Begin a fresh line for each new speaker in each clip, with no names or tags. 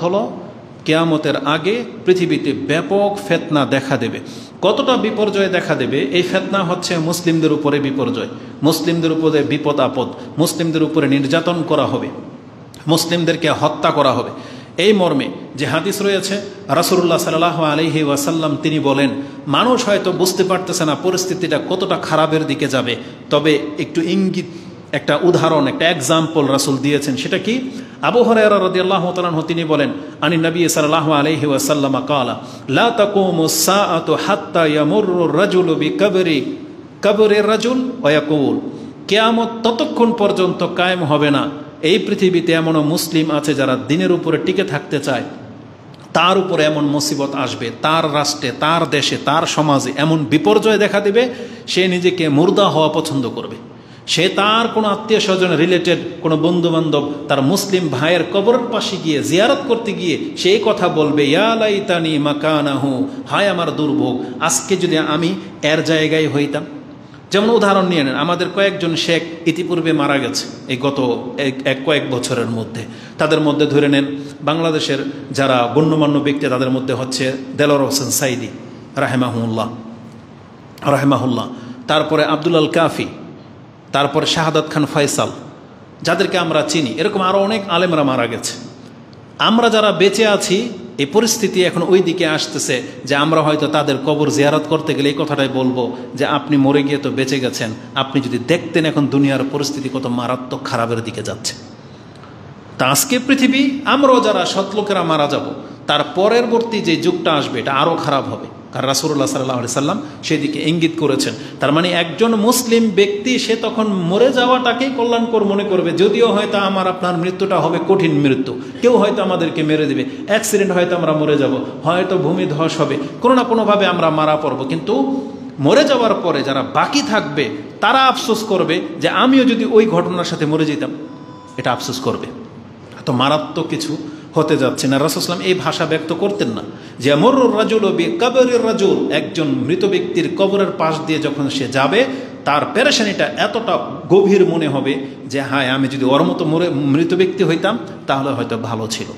হলো কিয়ামতের আগে পৃথিবীতে ব্যাপক ফিতনা দেখা দেবে। কতটা বিপর্যয় দেখা দেবে? এই ফিতনা হচ্ছে মুসলিমদের উপরে বিপর্যয়, মুসলিমদের উপরে বিপদ আপদ, মুসলিমদের উপরে নির্যাতন করা হবে, মুসলিমদেরকে হত্যা করা হবে। এই মর্মে যে হাদিস রয়েছে, রাসূলুল্লাহ সাল্লাল্লাহু আলাইহি ওয়াসাল্লাম তিনি বলেন, মানুষ হয়তো বুঝতে পারতেছে না পরিস্থিতিটা কতটা খারাপের দিকে যাবে, তবে একটু ইঙ্গিত, একটা উদাহরণ, একটা এক্সাম্পল রাসূল দিয়েছেন। সেটা কি? আবু হুরায়রা রাদিয়াল্লাহু তাআলা আনহু তিনি বলেন, আনি নবী সাল্লাল্লাহু আলাইহি ওয়াসাল্লাম ক্বালা লা তাকুমুস সাআতু হাত্তা ইয়ামুররু রাজুলু বিকবরি রাজুল ওয়া ইয়াকুল, কিয়ামত ততক্ষণ পর্যন্ত কায়েম হবে না এই পৃথিবীতে এমনও মুসলিম আছে যারা দিনের উপরে টিকে থাকতে চায়, তার উপরে এমন মুসিবত আসবে, তার রাষ্ট্রে, তার দেশে, তার সমাজে এমন বিপর্যয় দেখা দেবে, সে নিজেকে মুর্দা হওয়া পছন্দ করবে। সে তার কোনো আত্মীয় স্বজন, রিলেটেড কোনো বন্ধুবান্ধব, তার মুসলিম ভাইয়ের কবরের পাশে গিয়ে জিয়ারত করতে গিয়ে সেই কথা বলবে, ইয়া লাইতানি মাকানাহু, হায় আমার দুর্ভোগ, আজকে যদি আমি এর জায়গায় হইতাম। যেমন উদাহরণ নিয়ে নেন, আমাদের কয়েকজন শেখ ইতিপূর্বে মারা গেছে এই গত কয়েক বছরের মধ্যে। তাদের মধ্যে ধরে নেন বাংলাদেশের যারা গণ্যমান্য ব্যক্তি, তাদের মধ্যে হচ্ছে দেলোয়ার হোসেন সাইদি রাহেমাহুল্লাহ, তারপরে আব্দুল আল কাফি, তারপরে শাহাদাত খান ফয়সাল, যাদেরকে আমরা চিনি। এরকম আরও অনেক আলেমরা মারা গেছে। আমরা যারা বেঁচে আছি, এই পরিস্থিতি এখন ওই দিকে আসতেছে যে আমরা হয়তো তাদের কবর জিয়ারত করতে গেলে এই কথাটাই বলবো যে আপনি মরে গিয়ে তো বেঁচে গেছেন, আপনি যদি দেখতেন এখন দুনিয়ার পরিস্থিতি কত মারাত্মক খারাপের দিকে যাচ্ছে। তা আজকে পৃথিবী, আমরাও যারা সৎলোকেরা মারা যাব, তার পরবর্তী যে যুগটা আসবে এটা আরও খারাপ হবে। কারণ রাসূলুল্লাহ সাল্লাল্লাহু আলাইহি সাল্লাম সেদিকে ইঙ্গিত করেছেন। তার মানে একজন মুসলিম ব্যক্তি সে তখন মরে যাওয়াটাকেই কল্যাণকর মনে করবে, যদিও হয়তো আমার আপনার মৃত্যুটা হবে কঠিন মৃত্যু, কেউ হয়তো আমাদেরকে মেরে দেবে, অ্যাক্সিডেন্ট হয়তো আমরা মরে যাব, হয়তো ভূমি ধস হবে, কোনো না কোনোভাবে আমরা মারা পড়ব। কিন্তু মরে যাওয়ার পরে যারা বাকি থাকবে তারা আফসোস করবে যে আমিও যদি ওই ঘটনার সাথে মরে যেতাম, এটা আফসোস করবে। তো মারাত্মক কিছু হতে যাচ্ছে না। রাসূল সাল্লাল্লাহু আলাইহি ওয়াসাল্লাম এই ভাষা ব্যক্ত করতেন না যে আমরুর রাজুলু বিকবরির রাজুল, একজন মৃত ব্যক্তির কবরের পাশ দিয়ে যখন সে যাবে তার পেরেশানিটা এতটা গভীর মনে হবে যে হায়, আমি যদি ওর মতো মৃত ব্যক্তি হইতাম তাহলে হয়তো ভালো ছিল।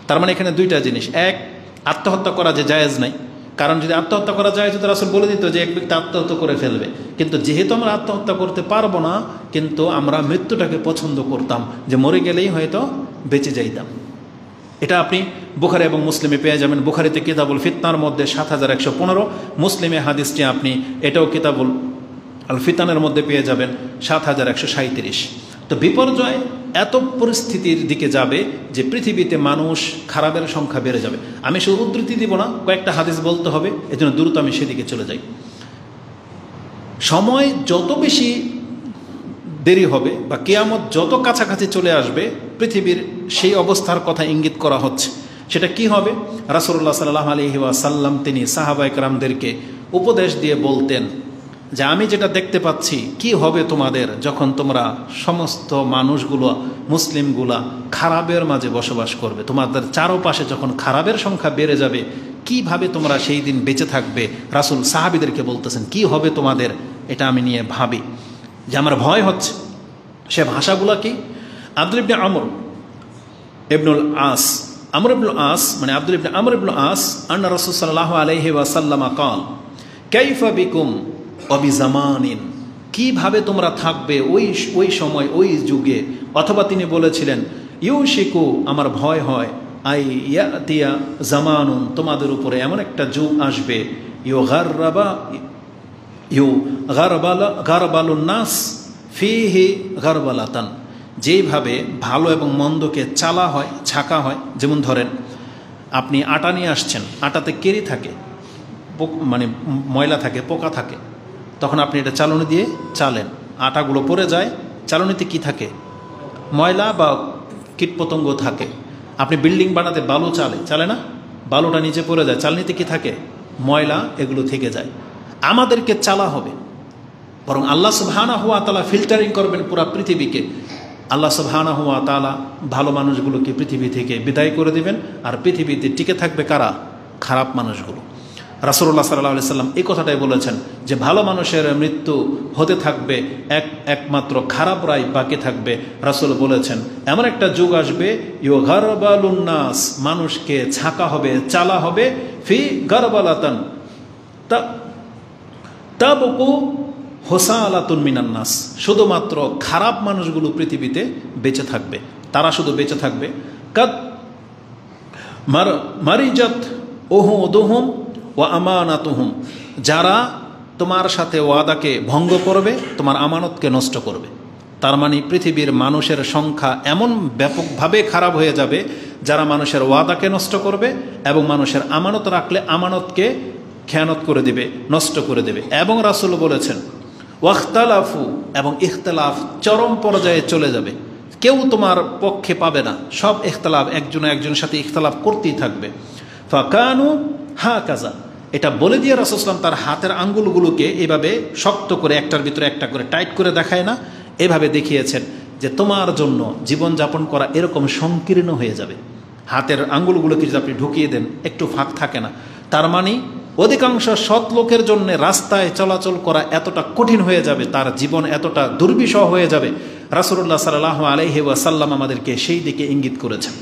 তার মানে এখানে দুইটা জিনিস, এক, আত্মহত্যা করা যে জায়েজ নাই, কারণ যদি আত্মহত্যা করা যায় যদি রাসূল বলে দিত যে এক ব্যক্তি আত্মহত্যা করে ফেলবে, কিন্তু যেহেতু আমরা আত্মহত্যা করতে পারবো না, কিন্তু আমরা মৃত্যুটাকে পছন্দ করতাম যে মরে গেলেই হয়তো বেঁচে যাইতাম। এটা আপনি বুখারী এবং মুসলিমে পেয়ে যাবেন। বুখারীতে কিতাবুল ফিতনার মধ্যে ৭১১৫, মুসলিমে হাদিসটি আপনি এটাও কিতাবুল আল ফিতানের মধ্যে পেয়ে যাবেন ৭১৩৭। তো বিপর্যয় এত পরিস্থিতির দিকে যাবে যে পৃথিবীতে মানুষ খারাপের সংখ্যা বেড়ে যাবে। আমি শুধু উদ্ধৃতি দিব না, কয়েকটা হাদিস বলতে হবে, এজন্য দ্রুত আমি সেদিকে চলে যাই। সময় যত বেশি দেরি হবে বা কিয়ামত যত কাছাকাছি চলে আসবে, পৃথিবীর সেই অবস্থার কথা ইঙ্গিত করা হচ্ছে। সেটা কি হবে? রাসূলুল্লাহ সাল্লাল্লাহু আলাইহি ওয়াসাল্লাম তিনি সাহাবায়ে কেরামদেরকে উপদেশ দিয়ে বলতেন যে আমি যেটা দেখতে পাচ্ছি, কি হবে তোমাদের যখন তোমরা সমস্ত মানুষগুলো, মুসলিমগুলা খারাপের মাঝে বসবাস করবে, তোমাদের চারপাশে যখন খারাপের সংখ্যা বেড়ে যাবে, কিভাবে তোমরা সেই দিন বেঁচে থাকবে? রাসূল সাহাবীদেরকে বলতেছেন কি হবে তোমাদের, এটা আমি নিয়ে ভাবি, যে আমার ভয় হচ্ছে। সে ভাষাগুলো কি? আব্দুল ইবনে আমর ইবনুল আস, আমর ইবনুল আস মানে আব্দুল ইবনে আমর ইবনুল আস, আন্না রাসূল সাল্লাল্লাহু আলাইহি ওয়াসাল্লাম ক্বাল কাইফা বিকুম ওয়া বিজামানিন, কিভাবে তোমরা থাকবে ওই সময়, ওই যুগে। অথবা তিনি বলেছিলেন ইউশিকু, আমার ভয় হয়, আই ইয়াতিয়া জামানুন, তোমাদের উপরে এমন একটা যুগ আসবে, গারবালুন নাস ফিহি গারবালাতান, যেইভাবে ভালো এবং মন্দকে চালা হয়, ছাকা হয়। যেমন ধরেন আপনি আটা নিয়ে আসছেন, আটাতে কেরি থাকে, মানে ময়লা থাকে, পোকা থাকে, তখন আপনি এটা চালনি দিয়ে চালেন, আটাগুলো পড়ে যায়, চালনিতে কি থাকে? ময়লা বা কীটপতঙ্গ থাকে। আপনি বিল্ডিং বানাতে বালু চালে না, বালুটা নিচে পড়ে যায়, চালনিতে কি থাকে? ময়লা, এগুলো থেকে যায়। আমাদেরকে চালা হবে, বরং আল্লাহ সুবহানাহু ওয়া তাআলা ফিল্টারিং করবেন পুরা পৃথিবীকে। আল্লাহ সুবহানাহু ওয়া তাআলা ভালো মানুষগুলোকে পৃথিবী থেকে বিদায় করে দিবেন, আর পৃথিবীতে টিকে থাকবে কারা? খারাপ মানুষগুলো। রাসূলুল্লাহ সাল্লাল্লাহু আলাইহি সাল্লাম এই কথাটাই বলেছেন যে ভালো মানুষের মৃত্যু হতে থাকবে, একমাত্র খারাপ রায় বাকি থাকবে। রাসূল বলেছেন এমন একটা যুগ আসবে ইউগারবালুন নাস, মানুষকে ছাকা হবে, চালা হবে, ফি গারবালাতান তাবকু হোসালাতুন মিনান নাস, শুধুমাত্র খারাপ মানুষগুলো পৃথিবীতে বেঁচে থাকবে, তারা শুধু বেঁচে থাকবে। কাদ মারিজাত উহুদুহুম ওয়া আমানাতুহুম, যারা তোমার সাথে ওয়াদাকে ভঙ্গ করবে, তোমার আমানতকে নষ্ট করবে। তার মানে পৃথিবীর মানুষের সংখ্যা এমন ব্যাপকভাবে খারাপ হয়ে যাবে যারা মানুষের ওয়াদাকে নষ্ট করবে এবং মানুষের আমানত রাখলে আমানতকে খেয়ানত করে দেবে, নষ্ট করে দেবে। এবং রাসূল বলেছেন ওয়াখতালাফু, এবং ইখতিলাফ চরম পর্যায়ে চলে যাবে, কেউ তোমার পক্ষে পাবে না, সব ইখতিলাফ একজনের সাথে ইখতিলাফ করতেই থাকবে। ফাকানু হাকাযা, এটা বলে দিয়ে রাসূল সাল্লাল্লাহু আলাইহি ওয়াসাল্লাম তার হাতের আঙ্গুলগুলোকে এভাবে শক্ত করে একটার ভিতরে একটা করে টাইট করে দেখায় না, এভাবে দেখিয়েছেন যে তোমার জন্য জীবনযাপন করা এরকম সংকীর্ণ হয়ে যাবে। হাতের আঙ্গুলগুলোকে যদি আপনি ঢুকিয়ে দেন একটু ফাঁক থাকে না, তার মানে অধিকাংশ সৎ লোকের জন্য রাস্তায় চলাচল করা এতটা কঠিন হয়ে যাবে, তার জীবন এতটা দুর্বিষহ হয়ে যাবে। রাসূলুল্লাহ সাল্লাল্লাহু আলাইহি ওয়াসাল্লাম আমাদেরকে সেই দিকে ইঙ্গিত করেছেন।